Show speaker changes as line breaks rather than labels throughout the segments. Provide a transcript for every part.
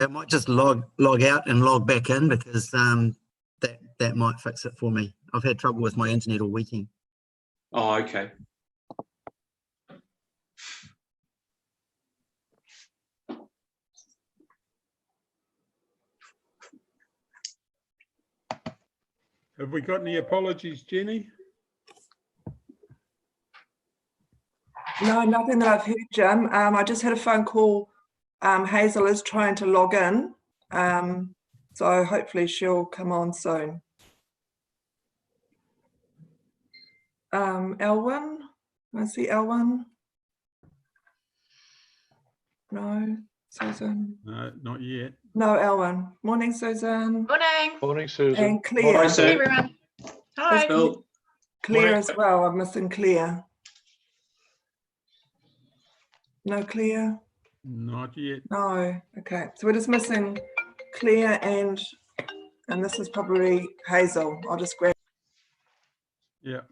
It might just log out and log back in, because that might fix it for me. I've had trouble with my internet all weekend.
Oh, okay.
Have we got any apologies, Jenny?
No, nothing that I've heard, Jim. I just had a phone call. Hazel is trying to log in, so hopefully she'll come on soon. Elwyn, I see Elwyn. No, Susan.
No, not yet.
No, Elwyn. Morning, Susan.
Morning.
Morning, Susan.
And Claire.
Hi,
Hey,
Sue.
everyone. Hi.
Phil.
Claire as well. I'm missing Claire. No, Claire.
Not yet.
No. Okay. So we're just missing Claire and this is probably Hazel. I'll just grab.
Yeah.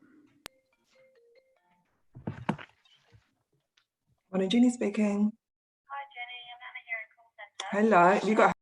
Morning, Jenny speaking.
Hi, Jenny. I'm Anna here at call centre.
Hello. Have you got?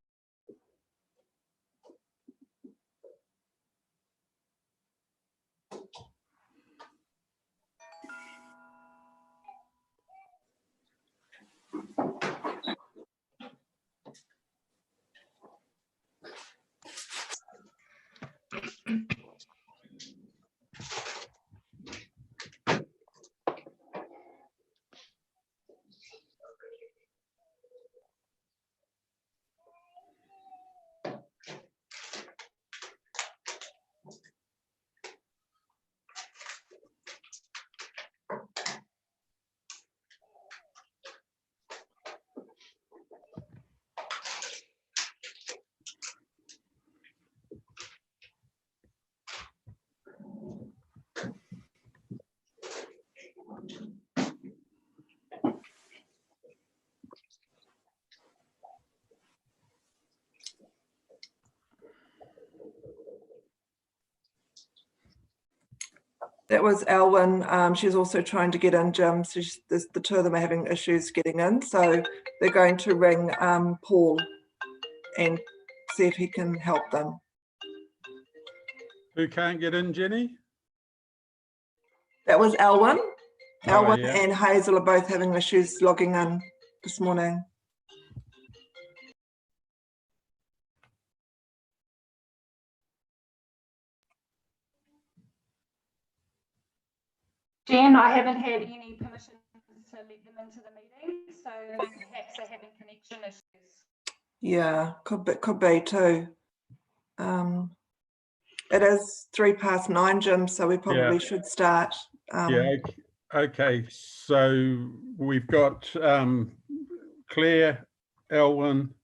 That was Elwyn. She's also trying to get in, Jim. So the two of them are having issues getting in. So they're going to ring Paul and see if he can help them.
Who can't get in, Jenny?
That was Elwyn.
Oh,
Elwyn
yeah.
and Hazel are both having issues logging in this morning.
Jen, I haven't had any permission to let them into the meeting, so perhaps they're having connection issues.
Yeah, could be too. It is 9:03, Jim, so we probably should start.
Yeah. Okay. So we've got Claire, Elwyn,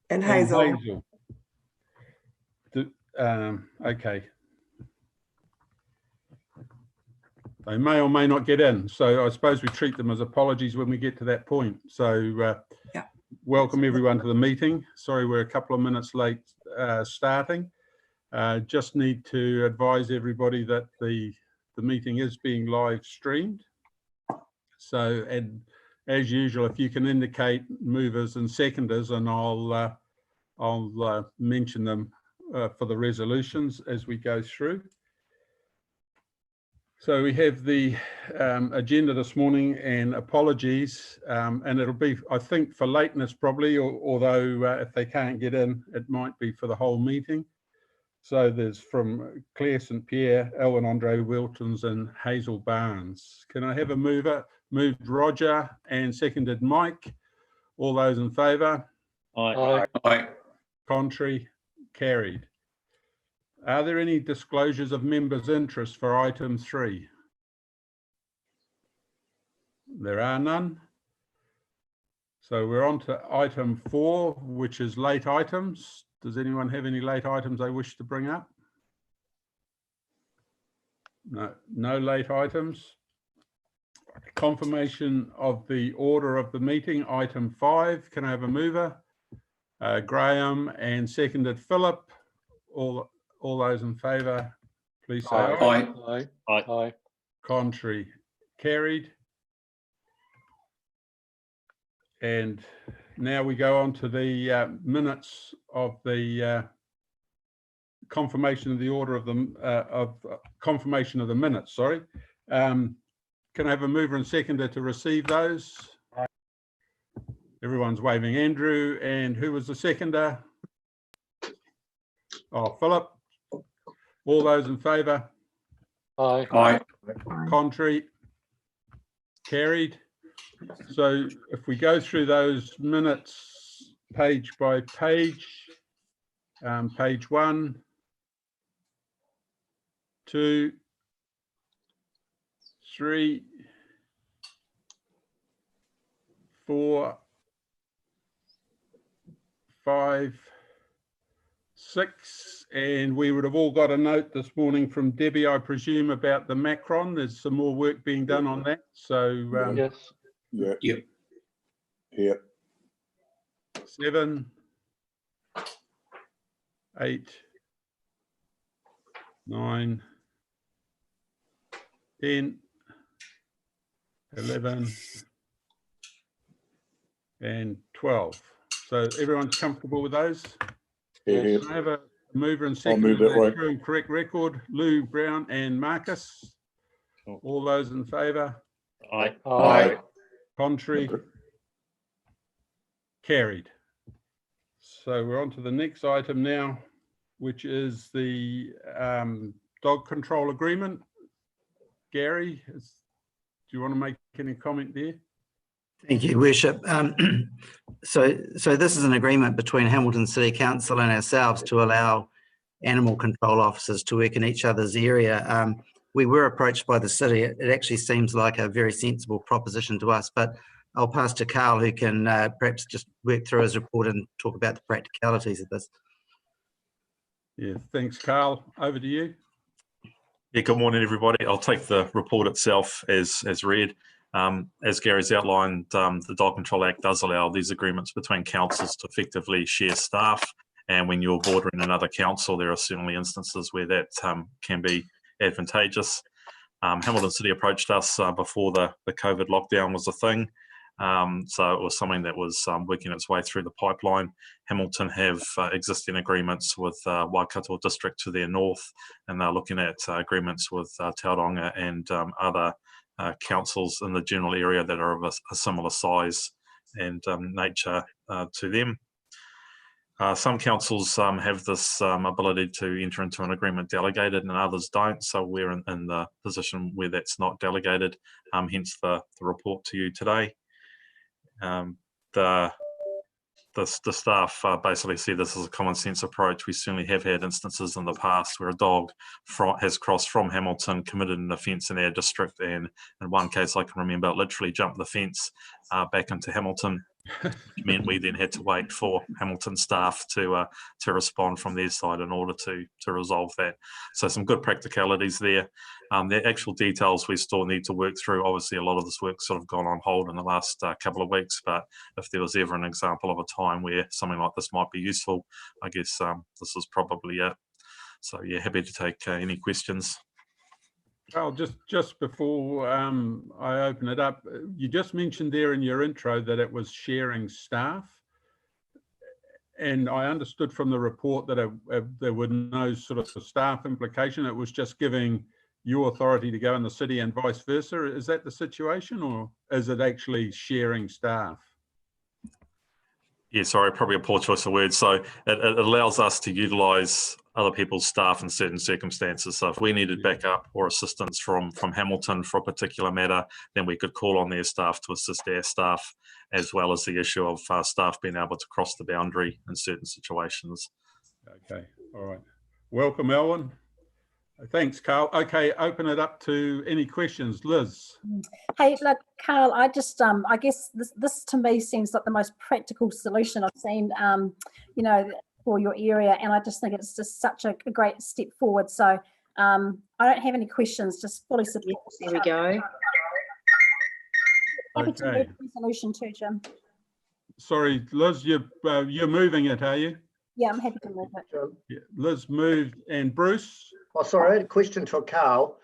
And Hazel.
Okay. They may or may not get in, so I suppose we treat them as apologies when we get to that point. So
yeah.
Welcome everyone to the meeting. Sorry we're a couple of minutes late starting. Just need to advise everybody that the meeting is being live streamed. So, and as usual, if you can indicate movers and seconders, and I'll mention them for the resolutions as we go through. So we have the agenda this morning, and apologies, and it'll be, I think, for lateness probably, although if they can't get in, it might be for the whole meeting. So there's from Claire St. Pierre, Elwyn Andre Wiltons and Hazel Barnes. Can I have a mover? Moved Roger and seconded Mike. All those in favour?
Aye.
Aye.
Contrary? Carried. Are there any disclosures of members' interest for item 3? There are none. So we're on to item 4, which is late items. Does anyone have any late items they wish to bring up? No late items. Confirmation of the order of the meeting, item 5. Can I have a mover? Graham, and seconded Philip. All those in favour, please say aye.
Aye.
Aye. Aye.
Contrary? Carried. And now we go on to the minutes of the confirmation of the order of the confirmation of the minutes. Sorry. Can I have a mover and seconder to receive those? Everyone's waving. Andrew, and who was the seconder? Oh, Philip. All those in favour?
Aye.
Aye.
Contrary? Carried. So if we go through those minutes page by page, page 1, 2, 3, 4, 5, 6, and we would have all got a note this morning from Debbie, I presume, about the Macron. There's some more work being done on that. So
Yes.
Yeah.
Yep.
Here.
7, 8, 9, 10, 11, and 12. So everyone's comfortable with those?
Here.
Can I have a mover and
I'll
second
move that way.
true and correct record? Lou, Brown, and Marcus. All those in favour?
Aye.
Aye.
Contrary? Carried. So we're on to the next item now, which is the dog control agreement. Gary, do you want to make any comment there?
Thank you, Worship. So this is an agreement between Hamilton City Council and ourselves to allow animal control officers to work in each other's area. We were approached by the city. It actually seems like a very sensible proposition to us, but I'll pass to Carl, who can perhaps just work through his report and talk about the practicalities of this.
Yeah, thanks, Carl. Over to you.
Yeah, good morning, everybody. I'll take the report itself as read. As Gary's outlined, the Dog Control Act does allow these agreements between councils to effectively share staff. And when you're bordering another council, there are certainly instances where that can be advantageous. Hamilton City approached us before the COVID lockdown was a thing. So it was something that was working its way through the pipeline. Hamilton have existing agreements with Waikato District to their north, and they're looking at agreements with Tauranga and other councils in the general area that are of a similar size and nature to them. Some councils have this ability to enter into an agreement delegated and others don't, so we're in the position where that's not delegated, hence the report to you today. The staff basically see this as a common sense approach. We certainly have had instances in the past where a dog has crossed from Hamilton, committed an offence in our district, and in one case I can remember it literally jumped the fence back into Hamilton. It meant we then had to wait for Hamilton staff to respond from their side in order to resolve that. So some good practicalities there. The actual details we still need to work through. Obviously, a lot of this work's sort of gone on hold in the last couple of weeks, but if there was ever an example of a time where something like this might be useful, I guess this is probably it. So yeah, happy to take any questions.
Well, just before I open it up, you just mentioned there in your intro that it was sharing staff. And I understood from the report that there were no sort of staff implication. It was just giving you authority to go in the city and vice versa. Is that the situation, or is it actually sharing staff?
Yeah, sorry, probably a poor choice of words. So it allows us to utilise other people's staff in certain circumstances. So if we needed backup or assistance from Hamilton for a particular matter, then we could call on their staff to assist our staff, as well as the issue of staff being able to cross the boundary in certain situations.
Okay, all right. Welcome, Elwyn. Thanks, Carl. Okay, open it up to any questions. Liz.
Hey, look, Carl, I just, I guess this to me seems like the most practical solution I've seen, you know, for your area. And I just think it's just such a great step forward. So I don't have any questions, just fully support.
There we go.
Happy to
Okay.
move the resolution too, Jim.
Sorry, Liz, you're moving it, are you?
Yeah, I'm happy to move it.
Yeah. Liz moved, and Bruce?
Oh, sorry, I had a question for Carl.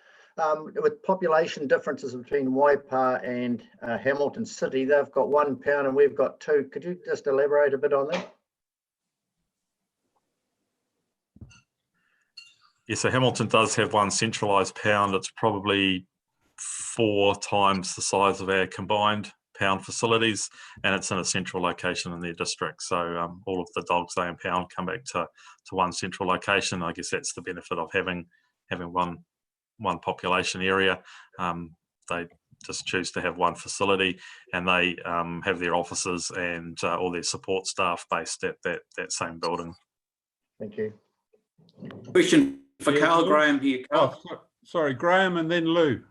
with population differences between Waipa and Hamilton City, they've got 1 pound and we've got 2. Could you just elaborate a bit on that?
Yeah, so Hamilton does have 1 centralised pound. It's probably 4 times the size of our combined pound facilities, and it's in a central location in their district. So all of the dogs they impound come back to one central location. I guess that's the benefit of having one population area. They just choose to have 1 facility, and they have their offices and all their support staff based at that same building.
Thank you.
Question for
Yeah,
Carl.
Lou?
Graham here. Carl.
Oh, sorry, Graham, and then Lou.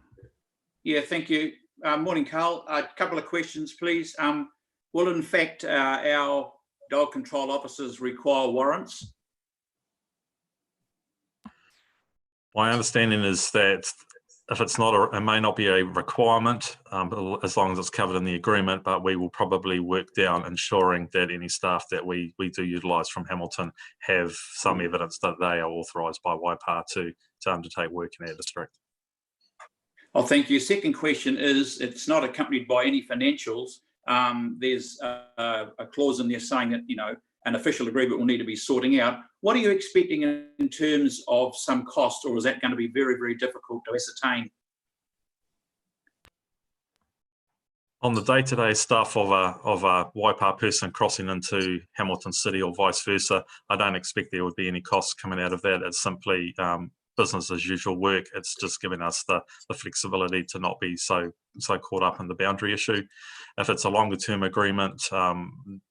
Yeah, thank you. Morning, Carl. A couple of questions, please. Will, in fact, our dog control officers require warrants?
My understanding is that if it's not, it may not be a requirement, as long as it's covered in the agreement, but we will probably work down ensuring that any staff that we do utilise from Hamilton have some evidence that they are authorised by Waipa to undertake work in our district.
Oh, thank you. Second question is, it's not accompanied by any financials. There's a clause in there saying that, you know, an official agreement will need to be sorting out. What are you expecting in terms of some cost, or is that going to be very, very difficult to ascertain?
On the day-to-day stuff of a Waipa person crossing into Hamilton City or vice versa, I don't expect there would be any costs coming out of that. It's simply business as usual work. It's just giving us the flexibility to not be so caught up in the boundary issue. If it's a longer term agreement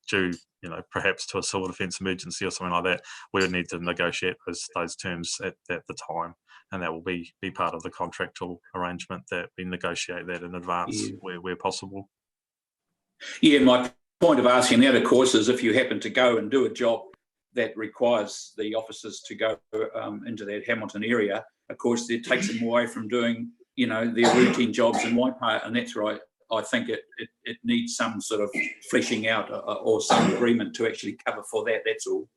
due, you know, perhaps to a civil defence emergency or something like that, we would need to negotiate those terms at the time, and that will be part of the contractual arrangement that we negotiate that in advance where possible.
Yeah, my point of asking that, of course, is if you happen to go and do a job that requires the officers to go into that Hamilton area, of course, it takes them away from doing, you know, their routine jobs in Waipa, and that's right. I think it needs some sort of fleshing out or some agreement to actually cover for that. That's all.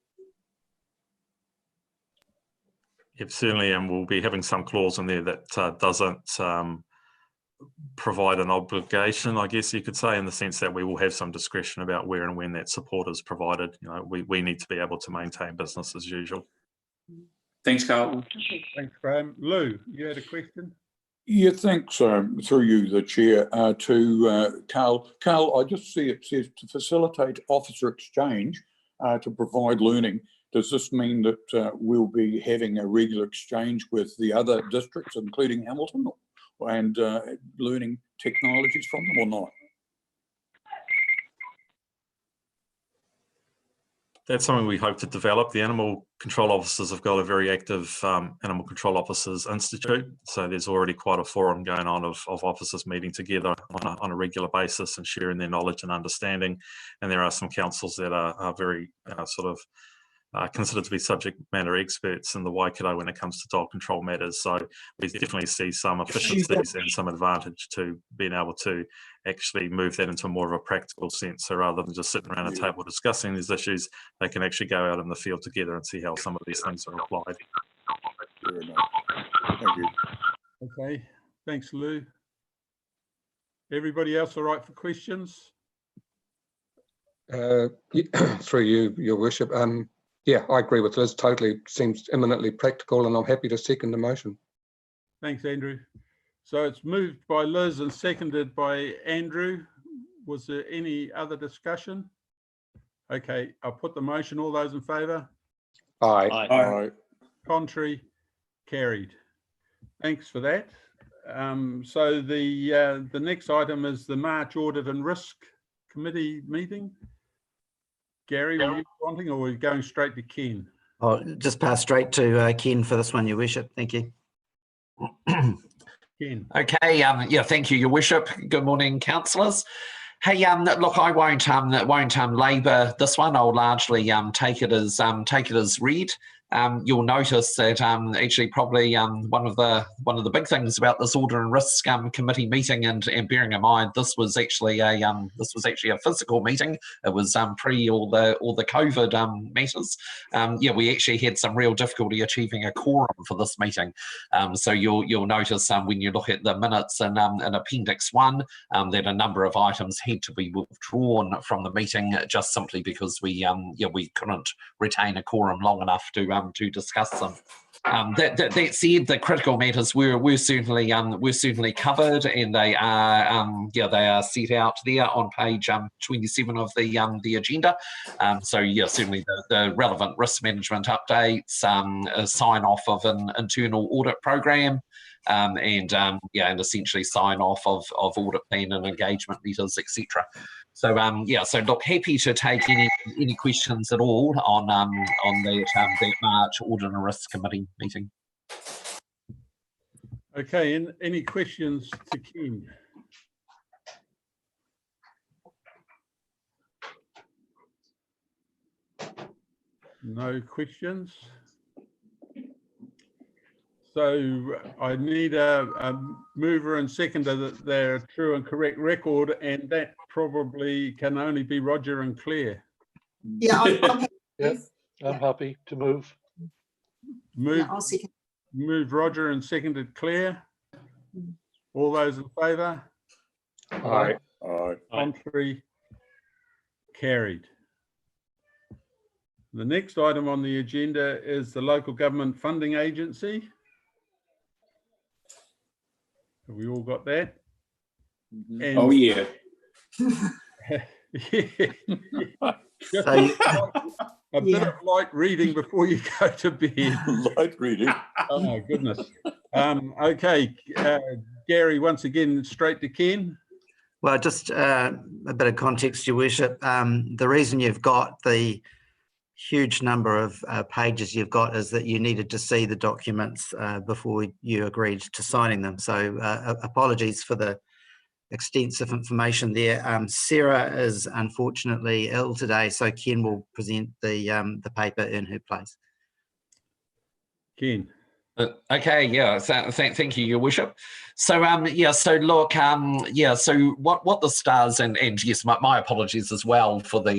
Yep, certainly, and we'll be having some clause in there that doesn't provide an obligation, I guess you could say, in the sense that we will have some discretion about where and when that support is provided. You know, we need to be able to maintain business as usual.
Thanks, Carl.
Thanks, Graham. Lou, you had a question?
Yeah, thanks. Through you, the chair, to Carl. Carl, I just see it says to facilitate officer exchange to provide learning. Does this mean that we'll be having a regular exchange with the other districts, including Hamilton, and learning technologies from them, or not?
That's something we hope to develop. The animal control officers have got a very active Animal Control Officers Institute. So there's already quite a forum going on of officers meeting together on a regular basis and sharing their knowledge and understanding. And there are some councils that are very considered to be subject matter experts in the Waikato when it comes to dog control matters. So we definitely see some efficiencies and some advantage to being able to actually move that into more of a practical sense. So rather than just sitting around a table discussing these issues, they can actually go out in the field together and see how some of these things are applied.
Fair enough. Thank you.
Okay, thanks, Lou. Everybody else all right for questions?
Through you, Your Worship. Yeah, I agree with Liz. Totally seems eminently practical, and I'm happy to second the motion.
Thanks, Andrew. So it's moved by Liz and seconded by Andrew. Was there any other discussion? Okay, I'll put the motion. All those in favour?
Aye.
Aye.
Contrary? Carried. Thanks for that. So the next item is the March Audit and Risk Committee meeting. Gary, were you wanting, or were you going straight to Ken?
I'll just pass straight to Ken for this one, Your Worship. Thank you.
Ken.
Okay. Yeah. Thank you, Your Worship. Good morning, councillors. Hey, look, I won't labour this one. I'll largely take it as read. you'll notice that actually probably one of the big things about this Audit and Risk Committee meeting, and bearing in mind this was actually a physical meeting. It was pre all the COVID matters. Yeah, we actually had some real difficulty achieving a quorum for this meeting. So you'll notice when you look at the minutes in Appendix 1 that a number of items had to be withdrawn from the meeting just simply because we couldn't retain a quorum long enough to discuss them. That said, the critical matters were certainly covered, and they are set out there on page 27 of the agenda. So yeah, certainly the relevant risk management updates, a sign off of an internal audit program, and essentially sign off of audit plan and engagement letters, etc. So so look, happy to take any questions at all on that March Audit and Risk Committee meeting.
Okay, and any questions to Ken? No questions. So I need a mover and seconder that they're a true and correct record, and that probably can only be Roger and Claire.
Yeah, I'm happy to move.
I'll second. Moved Roger and seconded Claire. All those in favour?
Aye.
Aye.
Contrary? Carried. The next item on the agenda is the Local Government Funding Agency. Have we all got that? And
oh yeah.
Just
So,
a bit of light reading before you go to bed.
Light reading.
Oh my goodness. Okay, Gary, once again, straight to Ken.
well, just a bit of context, Your Worship. The reason you've got the huge number of pages you've got is that you needed to see the documents before you agreed to signing them. So apologies for the extensive information there. Sarah is unfortunately ill today, so Ken will present the paper in her place.
Ken.
Okay, yeah, so thank you, Your Worship. So so look, so what this does, and yes, my apologies as well for the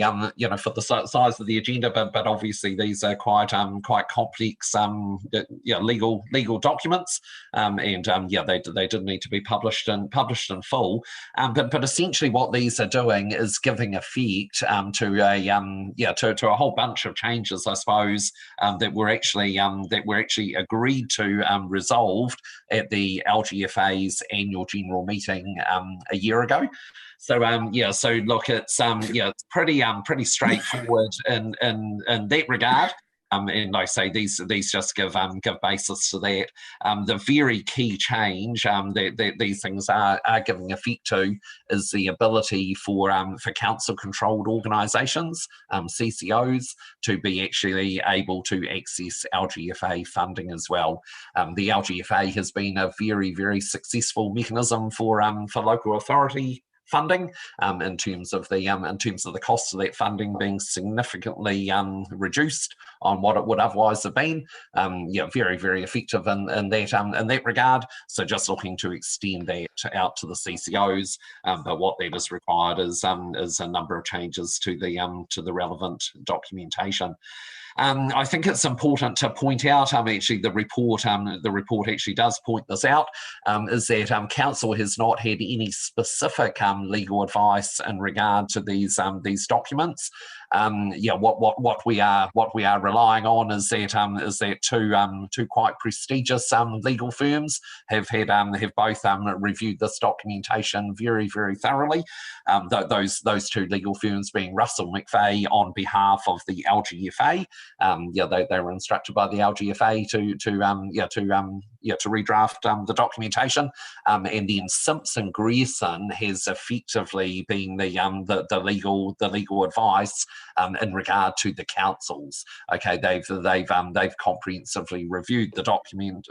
for the size of the agenda, but obviously these are quite complex legal documents, and they did need to be published in full. But essentially what these are doing is giving effect to a whole bunch of changes, I suppose, that were actually agreed to, resolved at the LGFA's annual general meeting a year ago. So so look, it's it's pretty straightforward in that regard. And like I say, these just give basis to that. The very key change that these things are giving effect to is the ability for council-controlled organisations, CCOs, to be actually able to access LGFA funding as well. The LGFA has been a very, very successful mechanism for local authority funding, in terms of the cost of that funding being significantly reduced on what it would otherwise have been. Very, very effective in that regard. So just looking to extend that out to the CCOs, but what that is required is a number of changes to the relevant documentation. I think it's important to point out, actually the report actually does point this out, is that council has not had any specific legal advice in regard to these documents. What we are relying on is that two quite prestigious legal firms have both reviewed this documentation very, very thoroughly. Those two legal firms being Russell McVeigh on behalf of the LGFA. They were instructed by the LGFA to redraft the documentation, and then Simpson Grierson has effectively been the legal advice in regard to the councils. Okay, they've comprehensively reviewed the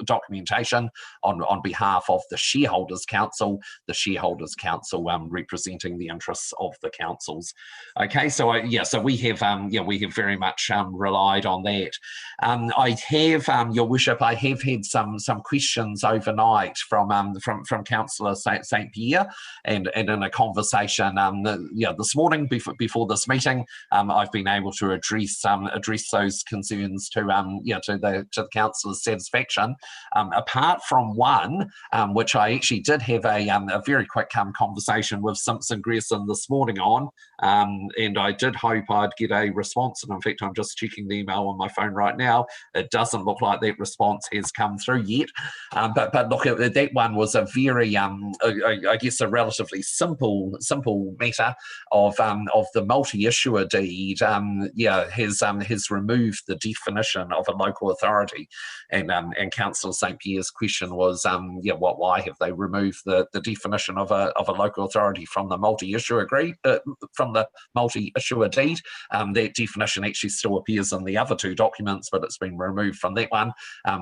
documentation on behalf of the Shareholders Council. The Shareholders Council representing the interests of the councils. Okay, so so we have very much relied on that. I have, Your Worship, I have had some questions overnight from Councillor St Pierre, and in a conversation this morning before this meeting, I've been able to address those concerns to the councillor's satisfaction. Apart from one, which I actually did have a very quick conversation with Simpson Grierson this morning on, and I did hope I'd get a response. And in fact, I'm just checking the email on my phone right now. It doesn't look like that response has come through yet. But look, that one was a very, I guess, a relatively simple matter of the multi-issuer deed. Has removed the definition of a local authority, and Councillor St Pierre's question was, why have they removed the definition of a local authority from the multi-issuer deed? That definition actually still appears in the other two documents, but it's been removed from that one.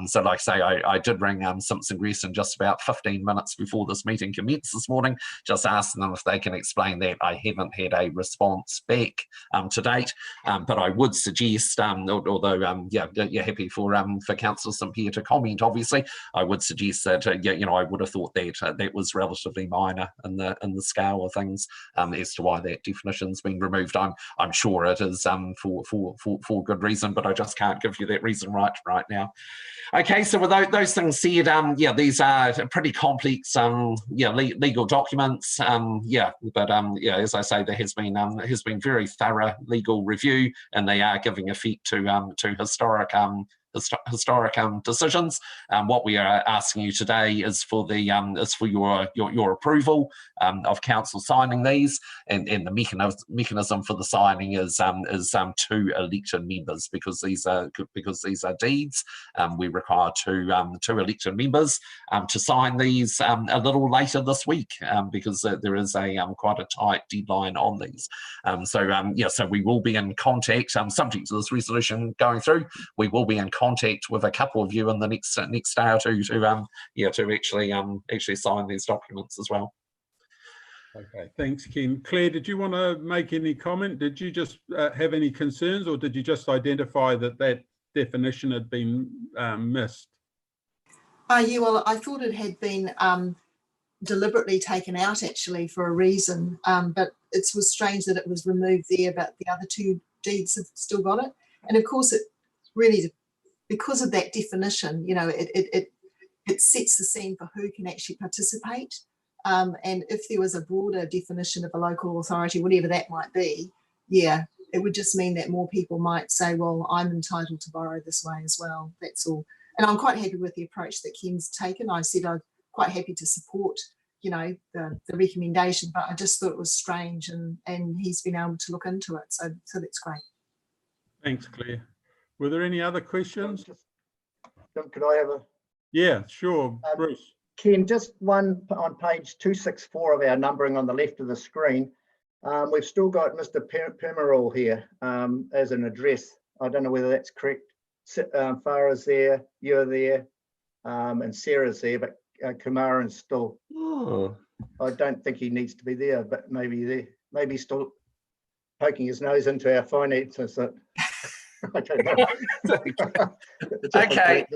So like I say, I did ring Simpson Grierson just about 15 minutes before this meeting commenced this morning, just asking them if they can explain that. I haven't had a response back to date, but I would suggest, although you're happy for Councillor St Pierre to comment, obviously, I would suggest that I would have thought that that was relatively minor in the scale of things as to why that definition's been removed. I'm sure it is for good reason, but I just can't give you that reason right now. Okay, so with those things said, these are pretty complex legal documents. But as I say, there has been very thorough legal review, and they are giving effect to historic decisions. What we are asking you today is for your approval of council signing these, and the mechanism for the signing is 2 elected members, because these are deeds. We require two elected members to sign these a little later this week, because there is quite a tight deadline on these. So we will be in contact, subject to this resolution going through. We will be in contact with a couple of you in the next day or two to actually sign these documents as well.
Okay, thanks, Ken. Claire, did you want to make any comment? Did you just have any concerns, or did you just identify that definition had been missed?
Yeah, well, I thought it had been deliberately taken out, actually, for a reason, but it was strange that it was removed there, but the other two deeds have still got it. And of course, it really, because of that definition, it sets the scene for who can actually participate. And if there was a broader definition of a local authority, whatever that might be, it would just mean that more people might say, well, I'm entitled to borrow this way as well. That's all. And I'm quite happy with the approach that Ken's taken. I said I'm quite happy to support, the recommendation, but I just thought it was strange, and he's been able to look into it. So that's great.
Thanks, Claire. Were there any other questions?
Could I have a?
Yeah, sure, Bruce.
Ken, just one on page 264 of our numbering on the left of the screen. We've still got Mr. Pemerall here as an address. I don't know whether that's correct. Farah's there, you're there, and Sarah's there, but Kumaran's still.
Oh.
I don't think he needs to be there, but maybe he's still poking his nose into our finances. I don't know.
Okay.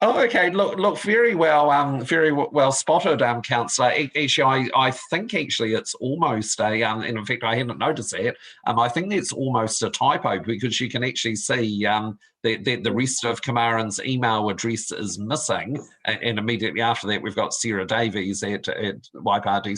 Okay. Look, very well spotted, Councillor. Actually, I think it's almost a, and in fact, I hadn't noticed that. I think that's almost a typo, because you can actually see the rest of Kumaran's email address is missing, and immediately after that, we've got Sarah Davies at yprdc.gov.nz.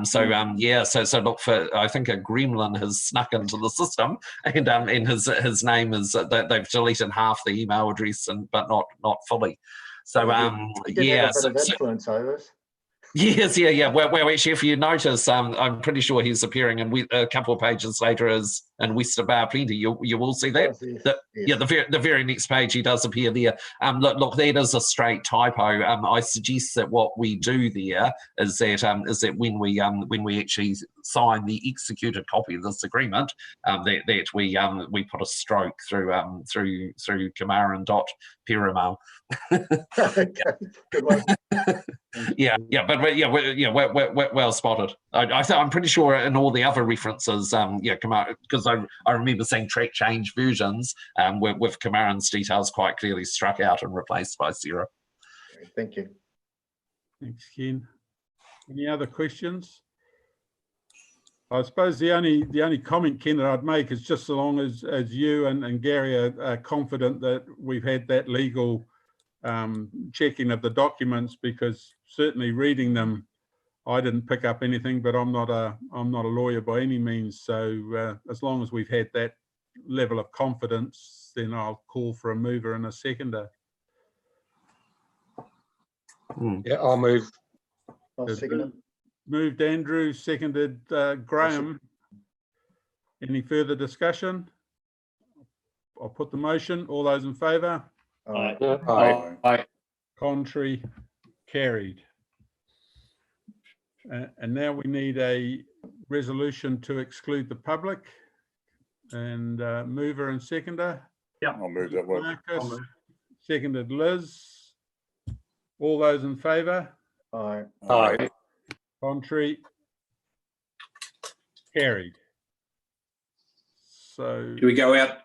So look, I think a gremlin has snuck into the system, and his name is they've deleted half the email address, but not fully. So
he did have a bit of influence over us.
Yes, yeah. Well, actually, if you notice, I'm pretty sure he's appearing in a couple of pages later as in Wester Bar Plenty. You will see that. Yeah, the very next page he does appear there. Look, that is a straight typo. I suggest that what we do there is that when we actually sign the executed copy of this agreement, that we put a stroke through Kamaran dot Perumal.
Good one.
Well spotted. I'm pretty sure in all the other references, because I remember seeing track change versions with Kamaran's details quite clearly struck out and replaced by 0.
Thank you.
Thanks, Ken. Any other questions? I suppose the only comment, Ken, that I'd make is just so long as you and Gary are confident that we've had that legal checking of the documents, because certainly reading them, I didn't pick up anything, but I'm not a lawyer by any means. So as long as we've had that level of confidence, then I'll call for a mover and a seconder.
Yeah, I'll move.
I'll second it.
Moved Andrew, seconded Graham. Any further discussion? I'll put the motion. All those in favour?
Aye.
Aye.
Contrary? Carried. And now we need a resolution to exclude the public. And mover and seconder.
Yeah, I'll move that one.
Marcus, seconded Liz. All those in favour?
Aye.
Aye.
Contrary? Carried. So
Do we go out